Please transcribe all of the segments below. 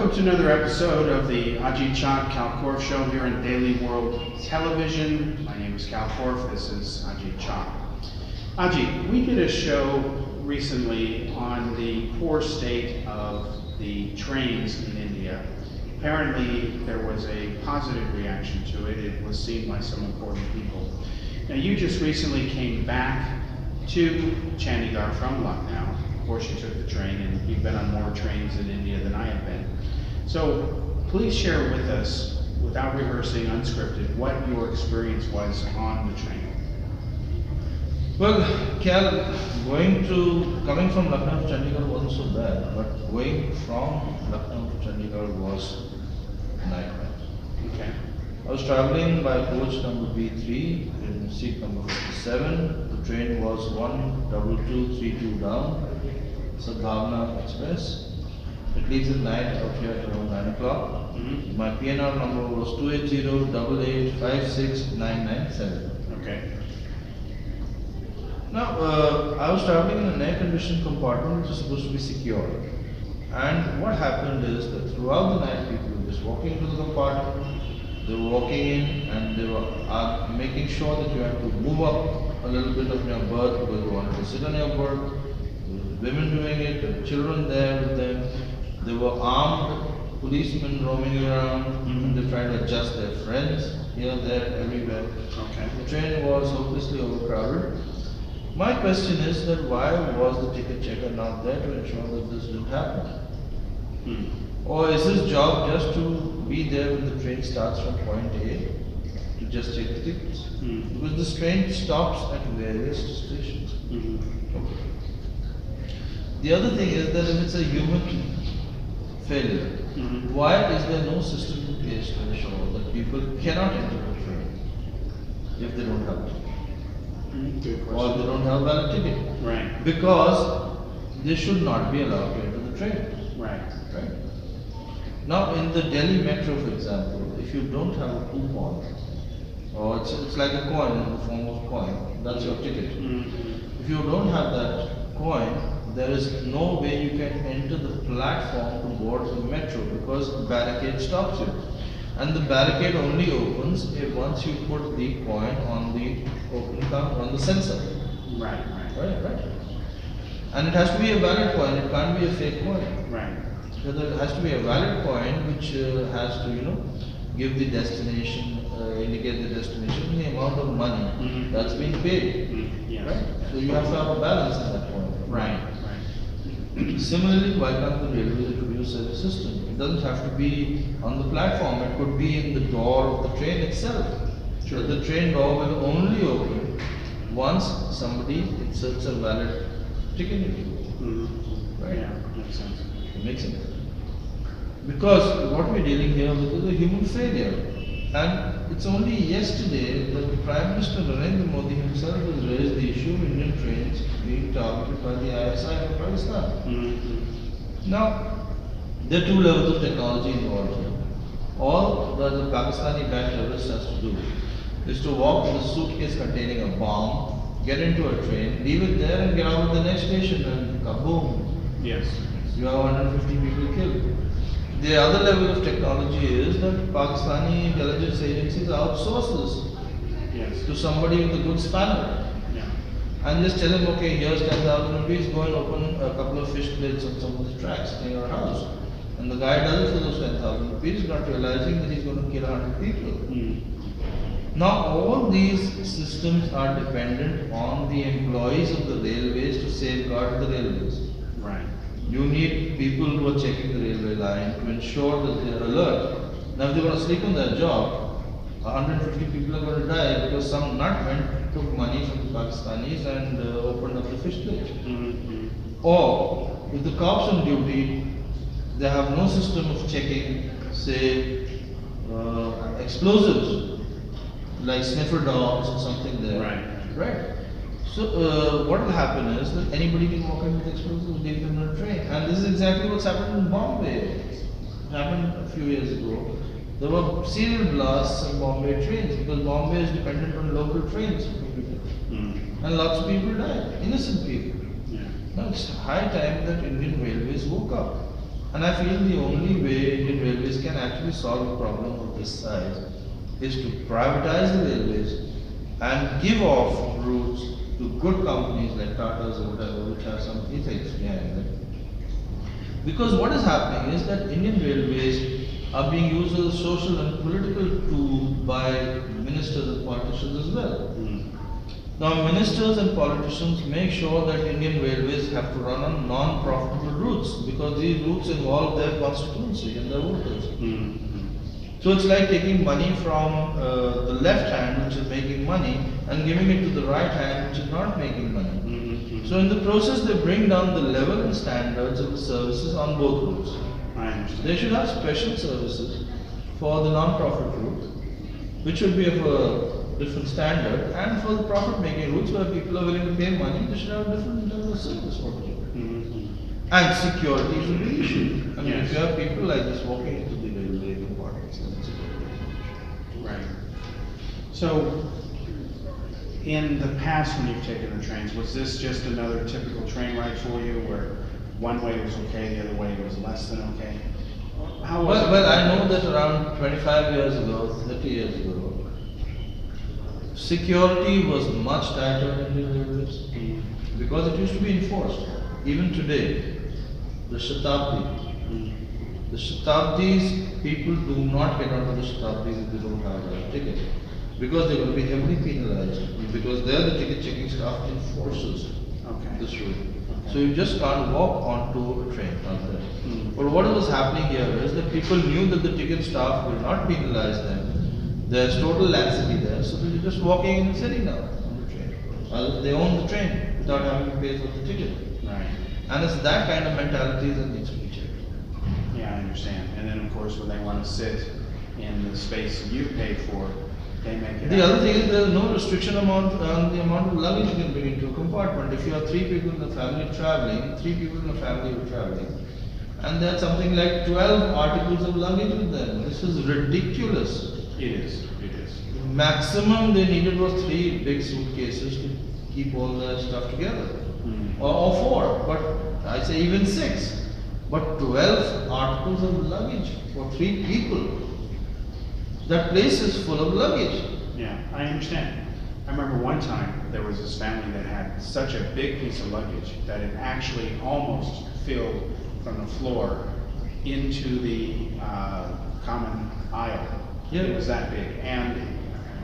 Welcome to another episode of the Ajit Chand Kal Korff Show here on Daily World Television. My name is Kal Korff, this is Ajit Chand. Ajit, we did a show recently on the poor state of the trains in India. Apparently there was a positive reaction to it. It was seen by some important people. Now you just recently came back to Chandigarh from Lucknow. Of course, you took the train, and you've been on more trains in India than I have been. So please share with us, without rehearsing, unscripted, what your experience was on the train. Well, Cal, coming from Lucknow to Chandigarh wasn't so bad, but going from Lucknow to Chandigarh was a nightmare. Okay. I was traveling by coach number B3 in seat number 57. The train was 12232 down, Sadbhavna Express. It leaves at night out here at around 9 o'clock. My PNR number was 28088569997. Okay. Now, I was traveling in an air-conditioned compartment which was supposed to be secure. And what happened is that throughout the night, people were just walking into the compartment. They were walking in and they were making sure that you had to move up a little bit of your berth because you wanted to sit on your berth. There were women doing it, there were children there with them. There were armed policemen roaming around and they tried to adjust their friends here, there, everywhere. Okay. The train was hopelessly overcrowded. My question is that why was the ticket checker not there to ensure that this didn't happen? Or is his job just to be there when the train starts from point A to just check the tickets? Because this train stops at various stations. Okay. The other thing is that if it's a human failure, why is there no system in place to ensure that people cannot enter the train if they don't have it? Good question. Or they don't have a valid ticket? Right. Because they should not be allowed to enter the train. Right. Right? Now in the Delhi Metro, for example, if you don't have a coupon, or it's like a coin in the form of coin, that's your ticket. If you don't have that coin, there is no way you can enter the platform to board the metro because the barricade stops you. And the barricade only opens if once you put the coin on the on the sensor. Right. Right. And it has to be a valid coin, it can't be a fake coin. Right. So there has to be a valid coin which has to, give the destination, indicate the destination and the amount of money that's been paid. Yes. Right? So you have to have a balance in that coin. Right. Similarly, why can't the railways introduce such a system? It doesn't have to be on the platform, it could be in the door of the train itself. Sure. The train door will only open once somebody inserts a valid ticket into it. Right? Yeah, makes sense. It makes sense. Because what we're dealing here with is a human failure. And it's only yesterday that the Prime Minister Narendra Modi himself has raised the issue of Indian trains being targeted by the ISI of Pakistan. Now, there are two levels of technology involved here. All that the Pakistani backed terrorist has to do is to walk with a suitcase containing a bomb, get into a train, leave it there and get out at the next station and kaboom. Yes. You have 150 people killed. The other level of technology is that Pakistani intelligence agencies outsource this Yes. to somebody with a good spanner. Yeah. And just tell him, okay, here's 10,000 rupees, go and open a couple of fish plates on some of the tracks in your house. And the guy does it for those 10,000 rupees, not realizing that he's going to kill 100 people. Now all these systems are dependent on the employees of the railways to safeguard the railways. Right. You need people who are checking the railway line to ensure that they are alert. Now if they want to sleep on their job, 150 people are going to die because some nut went, took money from the Pakistanis and opened up the fish plate. Or if the cops on duty, they have no system of checking, say, explosives, like sniffer dogs or something there. Right. So what will happen is that anybody can walk in with explosives, leave them on a train. And this is exactly what's happened in Bombay. It happened a few years ago. There were serial blasts in Bombay trains because Bombay is dependent on local trains. And lots of people died, innocent people. Yeah. Now it's high time that Indian Railways woke up. And I feel the only way Indian Railways can actually solve a problem of this size is to privatize the railways and give off routes to good companies like Tata's or whatever, which have some ethics behind it. Because what is happening is that Indian Railways are being used as a social and political tool by ministers and politicians as well. Now, ministers and politicians make sure that Indian Railways have to run on non-profitable routes because these routes involve their constituency and their voters. So it's like taking money from the left hand, which is making money, and giving it to the right hand, which is not making money. So in the process, they bring down the level and standards of the services on both routes. I understand. They should have special services for the non-profit route, which should be of a different standard, and for the profit-making routes where people are willing to pay money, they should have a different level of service altogether. And security should be issued. I mean, if you have people like this walking into the railway compartments, then it's a good. Right. So, in the past when you've taken the trains, was this just another typical train ride for you where one way was okay, the other way was less than okay? How was it? Well, I know that around 25 years ago, 30 years ago, security was much tighter in Indian Railways because it used to be enforced. Even today, the Shatabdis, people do not get onto the Shatabdis if they don't have a ticket because they're going to be heavily penalized because there the ticket checking staff enforces this rule. So you just can't walk onto a train like that. But what was happening here is that people knew that the ticket staff will not penalize them. There's total laxity there, so they're just walking and sitting down on the train. They own the train without having to pay for the ticket. Right. And it's that kind of mentality that needs to be checked. Yeah, I understand. And then, of course, when they want to sit in the space you paid for, they make it. The other thing is there's no restriction on the amount of luggage you can bring into a compartment. If you have 3 people in the family traveling, 3 people in the family are traveling, and there's something like 12 articles of luggage with them. This is ridiculous. It is. It is. Maximum they needed was 3 big suitcases to keep all the stuff together. Or 4, but I say even 6. But 12 articles of luggage for 3 people. That place is full of luggage. Yeah, I understand. I remember one time there was this family that had such a big piece of luggage that it actually almost filled from the floor into the common aisle. Yeah. It was that big, and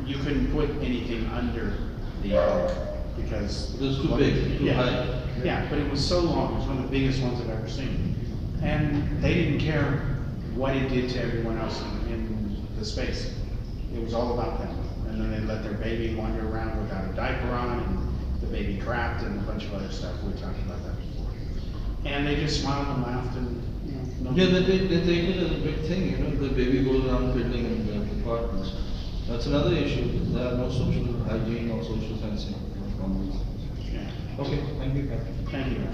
you couldn't put anything under the yoke because It was too big, too high. Yeah, but it was so long. It was one of the biggest ones I've ever seen, and they didn't care what it did to everyone else in the space. It was all about them. And then they let their baby wander around without a diaper on, and the baby crapped, and a bunch of other stuff. We talked about that before. And they just smiled and laughed, and Yeah, they take it as a big thing, the baby goes around fiddling in the compartments. That's another issue. There are no social hygiene or social fencing. Yeah. Okay, thank you, Captain. Thank you.